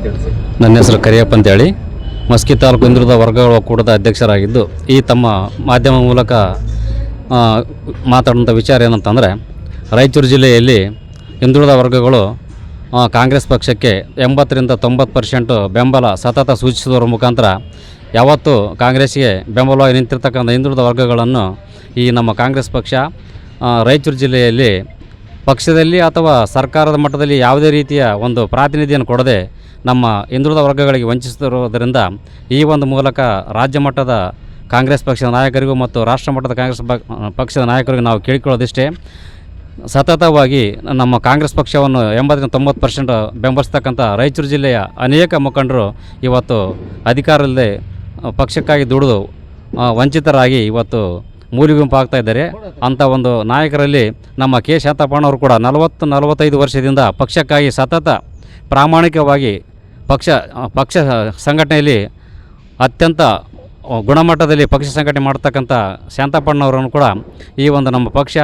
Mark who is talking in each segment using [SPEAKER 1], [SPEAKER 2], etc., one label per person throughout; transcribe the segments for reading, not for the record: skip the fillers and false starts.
[SPEAKER 1] ತಿಳಿಸಿ.
[SPEAKER 2] ನನ್ನ ಹೆಸರು ಕರಿಯಪ್ಪ ಅಂತೇಳಿ ಮಸ್ಕಿ ತಾಲೂಕು ಹಿಂದುಳಿದ ವರ್ಗಗಳ ಒಕ್ಕೂಟದ ಅಧ್ಯಕ್ಷರಾಗಿದ್ದು, ಈ ತಮ್ಮ ಮಾಧ್ಯಮ ಮೂಲಕ ಮಾತಾಡುವಂಥ ವಿಚಾರ ಏನಂತಂದರೆ, ರಾಯಚೂರು ಜಿಲ್ಲೆಯಲ್ಲಿ ಹಿಂದುಳಿದ ವರ್ಗಗಳು ಕಾಂಗ್ರೆಸ್ ಪಕ್ಷಕ್ಕೆ 80ರಿಂದ 90% ಬೆಂಬಲ ಸತತ ಸೂಚಿಸುವುದರ ಮುಖಾಂತರ ಯಾವತ್ತೂ ಕಾಂಗ್ರೆಸ್ಗೆ ಬೆಂಬಲವಾಗಿ ನಿಂತಿರ್ತಕ್ಕಂಥ ಹಿಂದುಳಿದ ವರ್ಗಗಳನ್ನು ಈ ನಮ್ಮ ಕಾಂಗ್ರೆಸ್ ಪಕ್ಷ ರಾಯಚೂರು ಜಿಲ್ಲೆಯಲ್ಲಿ ಪಕ್ಷದಲ್ಲಿ ಅಥವಾ ಸರ್ಕಾರದ ಮಟ್ಟದಲ್ಲಿ ಯಾವುದೇ ರೀತಿಯ ಒಂದು ಪ್ರಾತಿನಿಧ್ಯವನ್ನು ಕೊಡದೆ ನಮ್ಮ ಹಿಂದುಳಿದ ವರ್ಗಗಳಿಗೆ ವಂಚಿಸುತ್ತಿರುವುದರಿಂದ ಈ ಒಂದು ಮೂಲಕ ರಾಜ್ಯ ಮಟ್ಟದ ಕಾಂಗ್ರೆಸ್ ಪಕ್ಷದ ನಾಯಕರಿಗೂ ಮತ್ತು ರಾಷ್ಟ್ರ ಮಟ್ಟದ ಕಾಂಗ್ರೆಸ್ ಪಕ್ಷದ ನಾಯಕರಿಗೂ ನಾವು ಕೇಳಿಕೊಳ್ಳೋದಿಷ್ಟೇ, ಸತತವಾಗಿ ನಮ್ಮ ಕಾಂಗ್ರೆಸ್ ಪಕ್ಷವನ್ನು 80ರಿಂದ 90% ಬೆಂಬಲಿಸ್ತಕ್ಕಂಥ ರಾಯಚೂರು ಜಿಲ್ಲೆಯ ಅನೇಕ ಮುಖಂಡರು ಇವತ್ತು ಅಧಿಕಾರವಿಲ್ಲದೆ ಪಕ್ಷಕ್ಕಾಗಿ ದುಡಿದು ವಂಚಿತರಾಗಿ ಇವತ್ತು ಮೂಲಿಗುಂಪು ಆಗ್ತಾ ಇದ್ದಾರೆ. ಅಂಥ ಒಂದು ನಾಯಕರಲ್ಲಿ ನಮ್ಮ ಕೆ ಶಾಂತಪ್ಪಣ್ಣವರು ಕೂಡ 40-45 ವರ್ಷದಿಂದ ಪಕ್ಷಕ್ಕಾಗಿ ಸತತ ಪ್ರಾಮಾಣಿಕವಾಗಿ ಪಕ್ಷ ಸಂಘಟನೆಯಲ್ಲಿ ಅತ್ಯಂತ ಗುಣಮಟ್ಟದಲ್ಲಿ ಪಕ್ಷ ಸಂಘಟನೆ ಮಾಡ್ತಕ್ಕಂಥ ಶಾಂತಪ್ಪಣ್ಣವರನ್ನು ಕೂಡ ಈ ಒಂದು ನಮ್ಮ ಪಕ್ಷ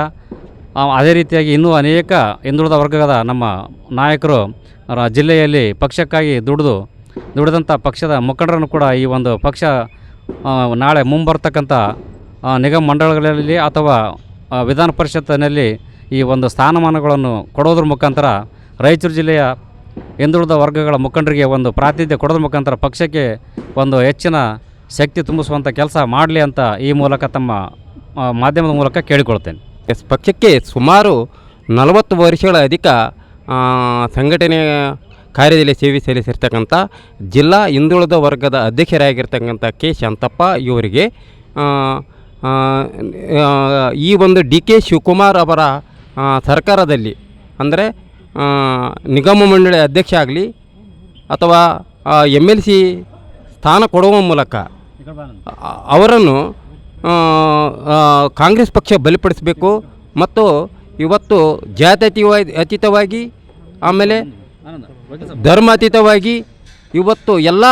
[SPEAKER 2] ಅದೇ ರೀತಿಯಾಗಿ ಇನ್ನೂ ಅನೇಕ ಹಿಂದುಳಿದ ವರ್ಗದ ನಮ್ಮ ನಾಯಕರು ಜಿಲ್ಲೆಯಲ್ಲಿ ಪಕ್ಷಕ್ಕಾಗಿ ದುಡಿದಂಥ ಪಕ್ಷದ ಮುಖಂಡರನ್ನು ಕೂಡ ಈ ಒಂದು ಪಕ್ಷ ನಾಳೆ ಮುಂಬರ್ತಕ್ಕಂಥ ನಿಗಮ ಮಂಡಳಗಳಲ್ಲಿ ಅಥವಾ ವಿಧಾನ ಪರಿಷತ್ತಿನಲ್ಲಿ ಈ ಒಂದು ಸ್ಥಾನಮಾನಗಳನ್ನು ಕೊಡೋದ್ರ ಮುಖಾಂತರ ರಾಯಚೂರು ಜಿಲ್ಲೆಯ ಹಿಂದುಳಿದ ವರ್ಗಗಳ ಮುಖಂಡರಿಗೆ ಒಂದು ಪ್ರಾತಿನಿಧ್ಯ ಕೊಡೋದ್ರ ಮುಖಾಂತರ ಪಕ್ಷಕ್ಕೆ ಒಂದು ಹೆಚ್ಚಿನ ಶಕ್ತಿ ತುಂಬಿಸುವಂಥ ಕೆಲಸ ಮಾಡಲಿ ಅಂತ ಈ ಮೂಲಕ ತಮ್ಮ ಮಾಧ್ಯಮದ ಮೂಲಕ ಕೇಳಿಕೊಳ್ತೇನೆ.
[SPEAKER 3] ಪಕ್ಷಕ್ಕೆ ಸುಮಾರು 40 ವರ್ಷಗಳ ಅಧಿಕ ಸಂಘಟನೆ ಕಾರ್ಯದಲ್ಲಿ ಸೇವೆ ಸಲ್ಲಿಸಿರ್ತಕ್ಕಂಥ ಜಿಲ್ಲಾ ಹಿಂದುಳಿದ ವರ್ಗದ ಅಧ್ಯಕ್ಷರಾಗಿರ್ತಕ್ಕಂಥ ಕೆ ಶಾಂತಪ್ಪ ಇವರಿಗೆ ಈ ಒಂದು ಡಿ ಕೆ ಶಿವಕುಮಾರ್ ಅವರ ಸರ್ಕಾರದಲ್ಲಿ ಅಂದರೆ ನಿಗಮ ಮಂಡಳಿ ಅಧ್ಯಕ್ಷ ಆಗಲಿ ಅಥವಾ MLC ಸ್ಥಾನ ಕೊಡುವ ಮೂಲಕ ಅವರನ್ನು ಕಾಂಗ್ರೆಸ್ ಪಕ್ಷ ಬಲಿಪಡಿಸಬೇಕು ಮತ್ತು ಇವತ್ತು ಜಾತ್ಯತೀತವಾಗಿ ಆಮೇಲೆ ಧರ್ಮಾತೀತವಾಗಿ ಇವತ್ತು ಎಲ್ಲ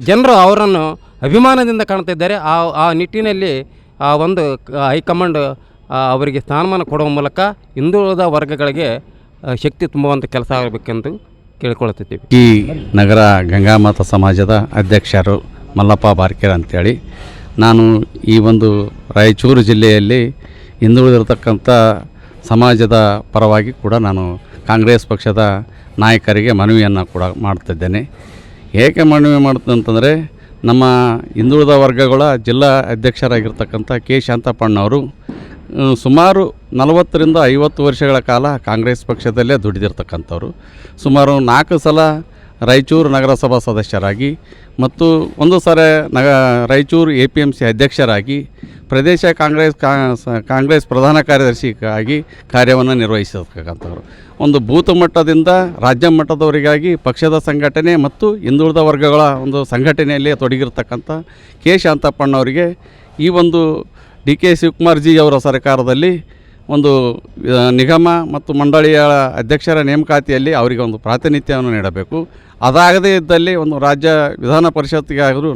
[SPEAKER 3] ಜನರು ಅವರನ್ನು ಅಭಿಮಾನದಿಂದ ಕಾಣ್ತಿದ್ದಾರೆ. ಆ ನಿಟ್ಟಿನಲ್ಲಿ ಆ ಒಂದು ಹೈಕಮಾಂಡ್ ಅವರಿಗೆ ಸ್ಥಾನಮಾನ ಕೊಡುವ ಮೂಲಕ ಹಿಂದುಳಿದ ವರ್ಗಗಳಿಗೆ ಶಕ್ತಿ ತುಂಬುವಂಥ ಕೆಲಸ ಆಗಬೇಕೆಂದು ಕೇಳಿಕೊಳ್ಳುತ್ತಿದ್ದೀವಿ.
[SPEAKER 2] ಈ ನಗರ ಗಂಗಾಮಾತಾ ಸಮಾಜದ ಅಧ್ಯಕ್ಷರು ಮಲ್ಲಪ್ಪ ಬಾರ್ಕೇರ್ ಅಂತೇಳಿ, ನಾನು ಈ ಒಂದು ರಾಯಚೂರು ಜಿಲ್ಲೆಯಲ್ಲಿ ಹಿಂದುಳಿದಿರತಕ್ಕಂಥ ಸಮಾಜದ ಪರವಾಗಿ ಕೂಡ ನಾನು ಕಾಂಗ್ರೆಸ್ ಪಕ್ಷದ ನಾಯಕರಿಗೆ ಮನವಿಯನ್ನು ಕೂಡ ಮಾಡ್ತಿದ್ದೇನೆ. ಏಕೆ ಮನವಿ ಮಾಡ್ತೀನಿ ಅಂತಂದರೆ, ನಮ್ಮ ಹಿಂದುಳಿದ ವರ್ಗಗಳ ಜಿಲ್ಲಾ ಅಧ್ಯಕ್ಷರಾಗಿರ್ತಕ್ಕಂಥ ಕೆ ಶಾಂತಪ್ಪಣ್ಣವರು ಸುಮಾರು 40ರಿಂದ 50 ವರ್ಷಗಳ ಕಾಲ ಕಾಂಗ್ರೆಸ್ ಪಕ್ಷದಲ್ಲೇ ದುಡಿದಿರ್ತಕ್ಕಂಥವ್ರು. ಸುಮಾರು 4 ಸಲ ರಾಯಚೂರು ನಗರಸಭಾ ಸದಸ್ಯರಾಗಿ ಮತ್ತು ಒಂದು ಸಾರಿ ರಾಯಚೂರು APMC ಅಧ್ಯಕ್ಷರಾಗಿ ಪ್ರದೇಶ ಕಾಂಗ್ರೆಸ್ ಪ್ರಧಾನ ಕಾರ್ಯದರ್ಶಿಯಾಗಿ ಕಾರ್ಯವನ್ನು ನಿರ್ವಹಿಸಿರ್ತಕ್ಕಂಥವ್ರು. ಒಂದು ಬೂತ್ ಮಟ್ಟದಿಂದ ರಾಜ್ಯ ಮಟ್ಟದವರಿಗಾಗಿ ಪಕ್ಷದ ಸಂಘಟನೆ ಮತ್ತು ಹಿಂದುಳಿದ ವರ್ಗಗಳ ಒಂದು ಸಂಘಟನೆಯಲ್ಲಿ ತೊಡಗಿರ್ತಕ್ಕಂಥ ಕೆ ಶಾಂತಪ್ಪಣ್ಣವರಿಗೆ ಈ ಒಂದು ಡಿ ಕೆ ಶಿವಕುಮಾರ್ ಜಿ ಅವರ ಸರ್ಕಾರದಲ್ಲಿ ಒಂದು ನಿಗಮ ಮತ್ತು ಮಂಡಳಿಯ ಅಧ್ಯಕ್ಷರ ನೇಮಕಾತಿಯಲ್ಲಿ ಅವರಿಗೆ ಒಂದು ಪ್ರಾತಿನಿಧ್ಯವನ್ನು ನೀಡಬೇಕು. ಅದಾಗದೇ ಇದ್ದಲ್ಲಿ ಒಂದು ರಾಜ್ಯ ವಿಧಾನ ಪರಿಷತ್ತಿಗಾದರೂ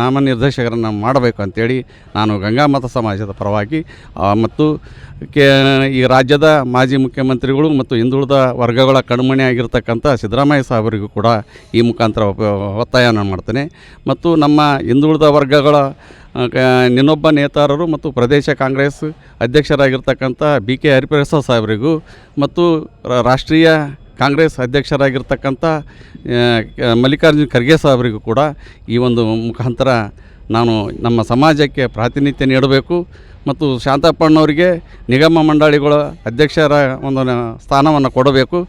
[SPEAKER 2] ನಾಮನಿರ್ದೇಶಕರನ್ನು ಮಾಡಬೇಕು ಅಂಥೇಳಿ ನಾನು ಗಂಗಾಮಾತಾ ಸಮಾಜದ ಪರವಾಗಿ ಮತ್ತು ಈ ರಾಜ್ಯದ ಮಾಜಿ ಮುಖ್ಯಮಂತ್ರಿಗಳು ಮತ್ತು ಹಿಂದುಳಿದ ವರ್ಗಗಳ ಕಣ್ಮಣಿಯಾಗಿರ್ತಕ್ಕಂಥ ಸಿದ್ದರಾಮಯ್ಯ ಸಾಹೇಬರಿಗೂ ಕೂಡ ಈ ಮುಖಾಂತರ ಒತ್ತಾಯವನ್ನು ಮಾಡ್ತೇನೆ. ಮತ್ತು ನಮ್ಮ ಹಿಂದುಳಿದ ವರ್ಗಗಳ ಇನ್ನೊಬ್ಬ ನೇತಾರರು ಮತ್ತು ಪ್ರದೇಶ ಕಾಂಗ್ರೆಸ್ ಅಧ್ಯಕ್ಷರಾಗಿರ್ತಕ್ಕಂಥ BK ಹರಿಪ್ರಸಾದ್ ಸಾಹೇಬರಿಗೂ ಮತ್ತು ರಾಷ್ಟ್ರೀಯ ಕಾಂಗ್ರೆಸ್ ಅಧ್ಯಕ್ಷರಾಗಿರ್ತಕ್ಕಂಥ ಮಲ್ಲಿಕಾರ್ಜುನ್ ಖರ್ಗೆ ಸಾಹೇಬರಿಗೂ ಕೂಡ ಈ ಒಂದು ಮುಖಾಂತರ ನಾನು ನಮ್ಮ ಸಮಾಜಕ್ಕೆ ಪ್ರಾತಿನಿಧ್ಯ ನೀಡಬೇಕು ಮತ್ತು ಶಾಂತಪ್ಪಣ್ಣವರಿಗೆ ನಿಗಮ ಮಂಡಳಿಗಳ ಅಧ್ಯಕ್ಷರ ಒಂದು ಸ್ಥಾನವನ್ನು ಕೊಡಬೇಕು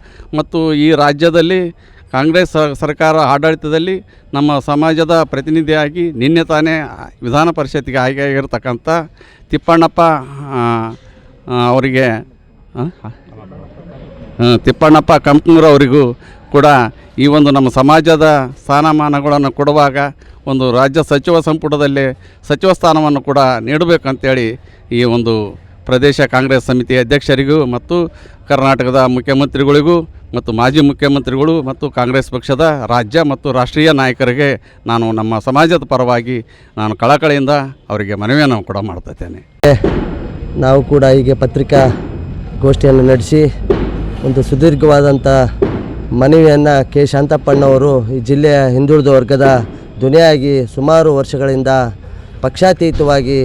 [SPEAKER 2] ಮತ್ತು ಈ ರಾಜ್ಯದಲ್ಲಿ ಕಾಂಗ್ರೆಸ್ ಸರ್ಕಾರ ಆಡಳಿತದಲ್ಲಿ ನಮ್ಮ ಸಮಾಜದ ಪ್ರತಿನಿಧಿಯಾಗಿ ನಿನ್ನೆ ತಾನೇ ವಿಧಾನ ಪರಿಷತ್ತಿಗೆ ಆಯ್ಕೆಯಾಗಿರ್ತಕ್ಕಂಥ ತಿಪ್ಪಣ್ಣಪ್ಪ ಅವರಿಗೆ ತಿಪ್ಪಣ್ಣಪ್ಪ ಕಂಪ್ನೂರವರಿಗೂ ಕೂಡ ಈ ಒಂದು ನಮ್ಮ ಸಮಾಜದ ಸ್ಥಾನಮಾನಗಳನ್ನು ಕೊಡುವಾಗ ಒಂದು ರಾಜ್ಯ ಸಚಿವ ಸಂಪುಟದಲ್ಲಿ ಸಚಿವ ಸ್ಥಾನವನ್ನು ಕೂಡ ನೀಡಬೇಕಂತೇಳಿ ಈ ಒಂದು ಪ್ರದೇಶ ಕಾಂಗ್ರೆಸ್ ಸಮಿತಿ ಅಧ್ಯಕ್ಷರಿಗೂ ಮತ್ತು ಕರ್ನಾಟಕದ ಮುಖ್ಯಮಂತ್ರಿಗಳಿಗೂ ಮತ್ತು ಮಾಜಿ ಮುಖ್ಯಮಂತ್ರಿಗಳು ಮತ್ತು ಕಾಂಗ್ರೆಸ್ ಪಕ್ಷದ ರಾಜ್ಯ ಮತ್ತು ರಾಷ್ಟ್ರೀಯ ನಾಯಕರಿಗೆ ನಾನು ನಮ್ಮ ಸಮಾಜದ ಪರವಾಗಿ ನಾನು ಕಳಕಳಿಯಿಂದ ಅವರಿಗೆ ಮನವಿಯನ್ನು ಕೂಡ ಮಾಡ್ತಿದ್ದೇನೆ.
[SPEAKER 4] ನಾವು ಕೂಡ ಹೀಗೆ ಪತ್ರಿಕಾ ಗೋಷ್ಠಿಯನ್ನು ನಡೆಸಿ ಒಂದು ಸುದೀರ್ಘವಾದಂಥ
[SPEAKER 1] ಮನವಿಯನ್ನು ಕೆ ಶಾಂತಪ್ಪಣ್ಣವರು ಈ ಜಿಲ್ಲೆಯ ಹಿಂದುಳಿದ ವರ್ಗದ ಧ್ವನಿಯಾಗಿ ಸುಮಾರು ವರ್ಷಗಳಿಂದ ಪಕ್ಷಾತೀತವಾಗಿ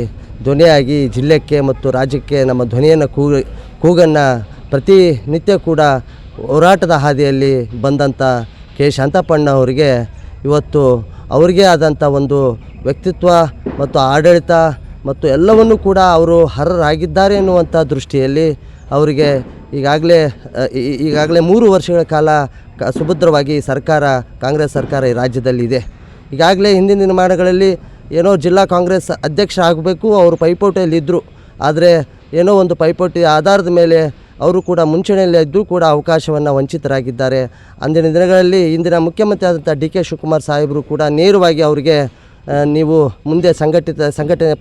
[SPEAKER 1] ಧ್ವನಿಯಾಗಿ ಜಿಲ್ಲೆಗೆ ಮತ್ತು ರಾಜ್ಯಕ್ಕೆ ನಮ್ಮ ಧ್ವನಿಯನ್ನು ಕೂಗನ್ನು ಪ್ರತಿನಿತ್ಯ ಕೂಡ ಹೋರಾಟದ ಹಾದಿಯಲ್ಲಿ ಬಂದಂಥ ಕೆ ಶಾಂತಪ್ಪಣ್ಣ ಅವರಿಗೆ ಇವತ್ತು ಅವರಿಗೆ ಆದಂಥ ಒಂದು ವ್ಯಕ್ತಿತ್ವ ಮತ್ತು ಆಡಳಿತ ಮತ್ತು ಎಲ್ಲವನ್ನೂ ಕೂಡ ಅವರು ಅರ್ಹರಾಗಿದ್ದಾರೆ ಎನ್ನುವಂಥ ದೃಷ್ಟಿಯಲ್ಲಿ ಅವರಿಗೆ ಈಗಾಗಲೇ 3 ವರ್ಷಗಳ ಕಾಲ ಸುಭದ್ರವಾಗಿ ಕಾಂಗ್ರೆಸ್ ಸರ್ಕಾರ ಈ ರಾಜ್ಯದಲ್ಲಿದೆ. ಈಗಾಗಲೇ ಹಿಂದಿನ ದಿನಮಾನಗಳಲ್ಲಿ ಏನೋ ಜಿಲ್ಲಾ ಕಾಂಗ್ರೆಸ್ ಅಧ್ಯಕ್ಷರಾಗಬೇಕು, ಅವರು ಪೈಪೋಟಿಯಲ್ಲಿದ್ದರು. ಆದರೆ ಏನೋ ಒಂದು ಪೈಪೋಟಿ ಆಧಾರದ ಮೇಲೆ ಅವರು ಕೂಡ ಮುಂಚೂಣಿಯಲ್ಲಿ ಇದ್ದರೂ ಕೂಡ ಅವಕಾಶವನ್ನು ವಂಚಿತರಾಗಿದ್ದಾರೆ. ಅಂದಿನ ದಿನಗಳಲ್ಲಿ ಇಂದಿನ ಮುಖ್ಯಮಂತ್ರಿ ಆದಂಥ ಡಿ ಕೆ ಶಿವಕುಮಾರ್ ಸಾಹೇಬರು ಕೂಡ ನೇರವಾಗಿ ಅವರಿಗೆ ನೀವು ಮುಂದೆ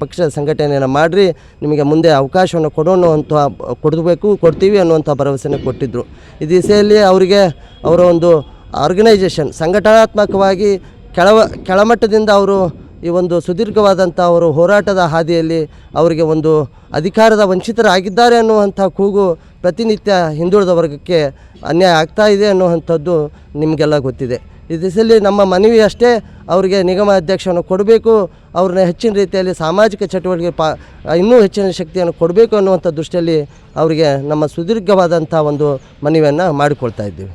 [SPEAKER 1] ಪಕ್ಷದ ಸಂಘಟನೆಯನ್ನು ಮಾಡಿರಿ, ನಿಮಗೆ ಮುಂದೆ ಅವಕಾಶವನ್ನು ಕೊಡ್ತೀವಿ ಅನ್ನುವಂಥ ಭರವಸೆಯನ್ನು ಕೊಟ್ಟಿದ್ದರು. ಈ ದಿಸೆಯಲ್ಲಿ ಅವರಿಗೆ ಅವರ ಒಂದು ಆರ್ಗನೈಜೇಷನ್ ಸಂಘಟನಾತ್ಮಕವಾಗಿ ಕೆಳಮಟ್ಟದಿಂದ ಅವರು ಈ ಒಂದು ಸುದೀರ್ಘವಾದಂಥ ಅವರು ಹೋರಾಟದ ಹಾದಿಯಲ್ಲಿ ಅವರಿಗೆ ಒಂದು ಅಧಿಕಾರದ ವಂಚಿತರಾಗಿದ್ದಾರೆ ಅನ್ನುವಂಥ ಕೂಗು ಪ್ರತಿನಿತ್ಯ ಹಿಂದುಳಿದ ವರ್ಗಕ್ಕೆ ಅನ್ಯಾಯ ಆಗ್ತಾ ಇದೆ ಅನ್ನುವಂಥದ್ದು ನಿಮಗೆಲ್ಲ ಗೊತ್ತಿದೆ. ಈ ದಿಸೆಯಲ್ಲಿ ನಮ್ಮ ಮನವಿ ಅಷ್ಟೇ, ಅವರಿಗೆ ನಿಗಮ ಅಧ್ಯಕ್ಷವನ್ನು ಕೊಡಬೇಕು, ಅವ್ರನ್ನ ಹೆಚ್ಚಿನ ರೀತಿಯಲ್ಲಿ ಸಾಮಾಜಿಕ ಚಟುವಟಿಕೆ ಇನ್ನೂ ಹೆಚ್ಚಿನ ಶಕ್ತಿಯನ್ನು ಕೊಡಬೇಕು ಅನ್ನುವಂಥ ದೃಷ್ಟಿಯಲ್ಲಿ ಅವರಿಗೆ ನಮ್ಮ ಸುದೀರ್ಘವಾದಂಥ ಒಂದು ಮನವಿಯನ್ನು ಮಾಡಿಕೊಳ್ತಾ ಇದ್ದೀವಿ.